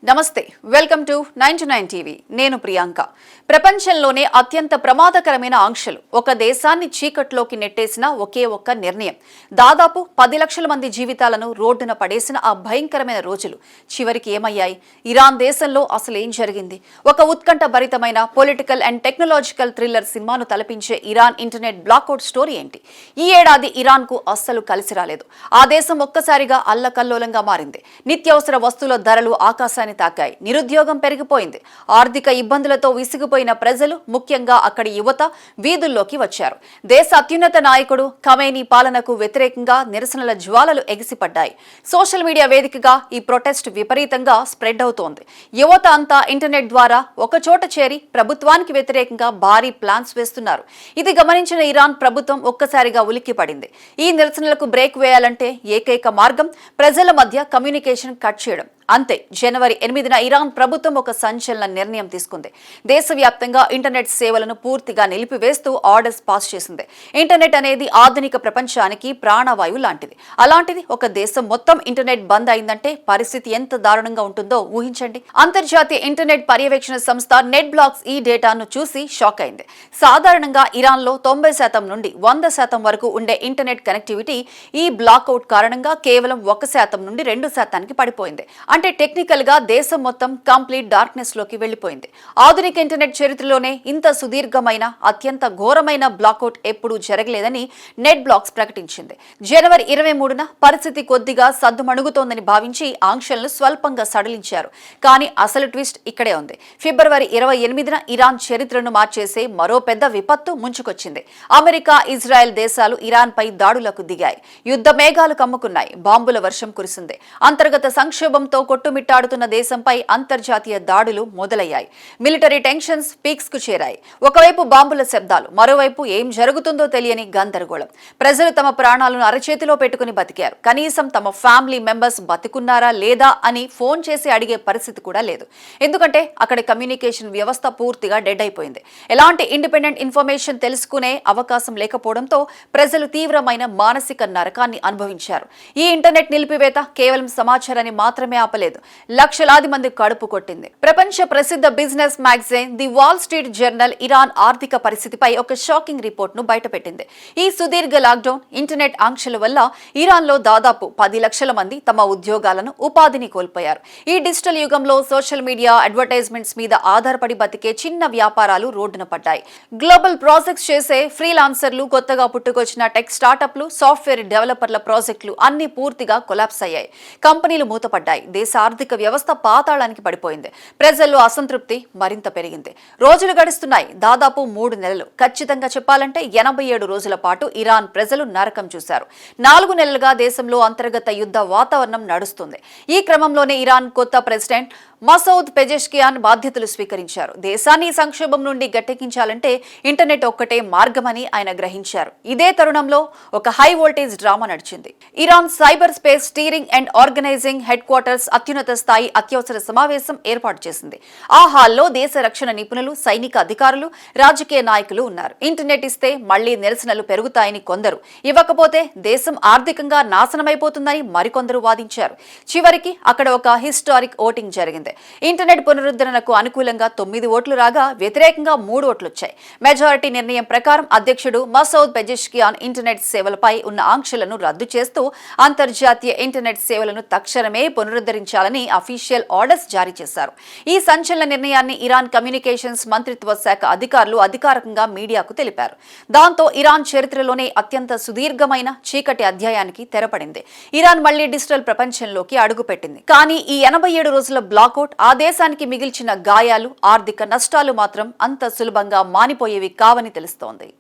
నమస్తే welcome to 99 TV నేను ప్రియాంక ప్రపంచంలోనే అత్యంత ప్రమాదకరమైన ఆంక్షలు ఒక దేశాన్ని చీకట్లోకి నెట్టేసిన ఒకే ఒక్క నిర్ణయం దాదాపు 10 లక్షల మంది జీవితాలను రోడ్డున పడేసిన ఆ భయంకరమైన రోజులు చివరికి ఏమయ్యాయి ఇరాన్ దేశంలో అసలు ఏం జరిగింది ఒక ఉత్కంఠభరితమైన పొలిటికల్ అండ్ టెక్నాలజికల్ థ్రిల్లర్ సినిమాను తలపించే ఇరాన్ ఇంటర్నెట్ బ్లాక్అవుట్ స్టోరీ ఏంటి ఈ ఏడాది ఇరాన్ కు అస్సలు కలిసి రాలేదు ఆ దేశం ఒక్కసారిగా అల్లకల్లోలంగా మారింది నిత్యావసర వస్తువుల ధరలు ఆకాశాన్ని తాకాయి నిరుద్యోగం పెరిగిపోయింది ఆర్థిక ఇబ్బందులతో విసిగిపోయిన ప్రజలు ముఖ్యంగా అక్కడి యువత వీధుల్లోకి వచ్చారు దేశ అత్యున్నత నాయకుడు ఖమేనీ పాలనకు వ్యతిరేకంగా నిరసనల జ్వాలలు ఎగిసిపడ్డాయి సోషల్ మీడియా వేదికగా ఈ ప్రొటెస్ట్ విపరీతంగా స్ప్రెడ్ అవుతోంది యువత అంతా ఇంటర్నెట్ ద్వారా ఒక చోట చేరి ప్రభుత్వానికి వ్యతిరేకంగా భారీ ప్లాన్స్ వేస్తున్నారు ఇది గమనించిన ఇరాన్ ప్రభుత్వం ఒక్కసారిగా ఉలిక్కిపడింది ఈ నిరసనలకు బ్రేక్ వేయాలంటే ఏకైక మార్గం ప్రజల మధ్య కమ్యూనికేషన్ కట్ చేయడం అంతే జనవరి 8న ఇరాన్ ప్రభుత్వం ఒక సంచలన నిర్ణయం తీసుకుంది దేశవ్యాప్తంగా ఇంటర్నెట్ సేవలను పూర్తిగా నిలిపివేస్తూ ఆర్డర్స్ పాస్ చేసింది ఇంటర్నెట్ అనేది ఆధునిక ప్రపంచానికి ప్రాణవాయువు లాంటిది అలాంటిది ఒక దేశం మొత్తం ఇంటర్నెట్ బంద్ అయిందంటే పరిస్థితి ఎంత దారుణంగా ఉంటుందో ఊహించండి అంతర్జాతీయ ఇంటర్నెట్ పర్యవేక్షణ సంస్థ నెట్ బ్లాక్స్ ఈ డేటాను చూసి షాక్ అయింది సాధారణంగా ఇరాన్లో 90% నుండి 100% వరకు ఉండే ఇంటర్నెట్ కనెక్టివిటీ ఈ బ్లాక్అవుట్ కారణంగా కేవలం 1% నుండి 2%కి పడిపోయింది అంటే టెక్నికల్ గా దేశం మొత్తం కంప్లీట్ డార్క్నెస్ లోకి వెళ్లిపోయింది ఆధునిక ఇంటర్నెట్ చరిత్రలోనే ఇంత సుదీర్ఘమైన అత్యంత ఘోరమైన బ్లాక్అవుట్ ఎప్పుడూ జరగలేదని నెట్ బ్లాక్స్ ప్రకటించింది జనవరి 23న పరిస్థితి కొద్దిగా సద్దుమణుగుతోందని భావించి ఆంక్షలను స్వల్పంగా సడలించారు కానీ అసలు ట్విస్ట్ ఇక్కడే ఉంది ఫిబ్రవరి 28న ఇరాన్ చరిత్రను మార్చేసే మరో పెద్ద విపత్తు ముంచుకొచ్చింది అమెరికా ఇజ్రాయెల్ దేశాలు ఇరాన్ పై దాడులకు దిగాయి యుద్ధ మేఘాలు కమ్ముకున్నాయి బాంబుల వర్షం కురిసింది అంతర్గత సంక్షోభంతో కొట్టుమిట్టాడుతున్న దేశంపై అంతర్జాతీయ దాడులు మొదలయ్యాయి మిలిటరీ టెన్షన్స్ పీక్స్ కు చేరాయి ఒకవైపు బాంబుల శబ్దాలు మరోవైపు ఏం జరుగుతుందో తెలియని గందరగోళం ప్రజలు తమ ప్రాణాలను అరచేతిలో పెట్టుకుని బతికారు కనీసం తమ ఫ్యామిలీ మెంబర్స్ బతికున్నారా లేదా అని ఫోన్ చేసి అడిగే పరిస్థితి కూడా లేదు ఎందుకంటే అక్కడ కమ్యూనికేషన్ వ్యవస్థ పూర్తిగా డెడ్ అయిపోయింది ఎలాంటి ఇండిపెండెంట్ ఇన్ఫర్మేషన్ తెలుసుకునే అవకాశం లేకపోవడంతో ప్రజలు తీవ్రమైన మానసిక నరకాన్ని అనుభవించారు ఈ ఇంటర్నెట్ నిలిపివేత కేవలం సమాచారాన్ని మాత్రమే ఆపలేదు లక్షలాది మంది కడుపు కొట్టింది ప్రపంచ ప్రసిద్ధ business magazine the wall street journal Iran ఆర్థిక పరిస్థితిపై ఒక షాకింగ్ రిపోర్ట్ ను బయటపెట్టింది ఈ సుదీర్ఘ లాక్డౌన్ ఇంటర్నెట్ ఆంక్షల వల్ల ఇరాన్ లో దాదాపు 10 లక్షల మంది తమ ఉద్యోగాలను ఉపాధిని కోల్పోయారు ఈ డిజిటల్ యుగంలో సోషల్ మీడియా అడ్వర్టైజ్మెంట్స్ మీద ఆధారపడి బతికే చిన్న వ్యాపారాలు రోడ్డున పడ్డాయి గ్లోబల్ ప్రాజెక్ట్స్ చేసే ఫ్రీలాన్సర్లు కొత్తగా పుట్టుకొచ్చిన టెక్ స్టార్టప్లు సాఫ్ట్వేర్ డెవలపర్ల ప్రాజెక్టులు అన్ని పూర్తిగా కొలాప్స్ అయ్యాయి కంపెనీలు మూతపడ్డాయి దేశ ఆర్థిక వ్యవస్థ పాతాళానికి పడిపోయింది ప్రజల్లో అసంతృప్తి మరింత పెరిగింది రోజులు గడుస్తున్నాయి దాదాపు 3 నెలలు ఖచ్చితంగా చెప్పాలంటే 87 రోజుల పాటు ఇరాన్ ప్రజలు నరకం చూశారు 4 నెలలుగా దేశంలో అంతర్గత యుద్ధ వాతావరణం నడుస్తుంది ఈ క్రమంలోనే ఇరాన్ కొత్త ప్రెసిడెంట్ మసౌద్ పెజెష్కియాన్ బాధ్యతలు స్వీకరించారు దేశాన్ని సంక్షోభం నుండి గట్టెక్కించాలంటే ఇంటర్నెట్ ఒక్కటే మార్గమని ఆయన గ్రహించారు ఇదే తరుణంలో ఒక హై వోల్టేజ్ డ్రామా నడిచింది Iran cyberspace steering and organising headquarters అత్యున్నత స్థాయి అత్యవసర సమావేశం ఏర్పాటు చేసింది ఆ హాల్లో దేశ రక్షణ నిపుణులు సైనిక అధికారులు రాజకీయ నాయకులు ఉన్నారు ఇంటర్నెట్ ఇస్తే మళ్లీ నిరసనలు పెరుగుతాయని కొందరు ఇవ్వకపోతే దేశం ఆర్థికంగా నాశనమైపోతుందని మరికొందరు వాదించారు చివరికి అక్కడ ఒక హిస్టారిక్ ఓటింగ్ జరిగింది ఇంటర్నెట్ పునరుద్ధరణకు అనుకూలంగా 9 ఓట్లు రాగా వ్యతిరేకంగా 3 ఓట్లు వచ్చాయి మెజారిటీ నిర్ణయం ప్రకారం అధ్యక్షుడు మసౌద్ పెజెష్కియాన్ ఇంటర్నెట్ సేవలపై ఉన్న ఆంక్షలను రద్దు చేస్తూ అంతర్జాతీయ ఇంటర్నెట్ సేవలను తక్షణమే పునరుద్ధరించాలని అఫీషియల్ ఆర్డర్స్ జారీ చేశారు ఈ సంచలన నిర్ణయాన్ని ఇరాన్ కమ్యూనికేషన్స్ మంత్రిత్వ శాఖ అధికారులు అధికారికంగా మీడియాకు తెలిపారు దాంతో ఇరాన్ చరిత్రలోనే అత్యంత సుదీర్ఘమైన చీకటి అధ్యాయానికి తెరపడింది ఇరాన్ మళ్లీ డిజిటల్ ప్రపంచంలోకి అడుగుపెట్టింది కానీ ఈ 87 రోజుల బ్లాక్అవుట్ ఆ దేశానికి మిగిల్చిన గాయాలు ఆర్థిక నష్టాలు మాత్రం అంత సులభంగా మానిపోయేవి కావని తెలుస్తోంది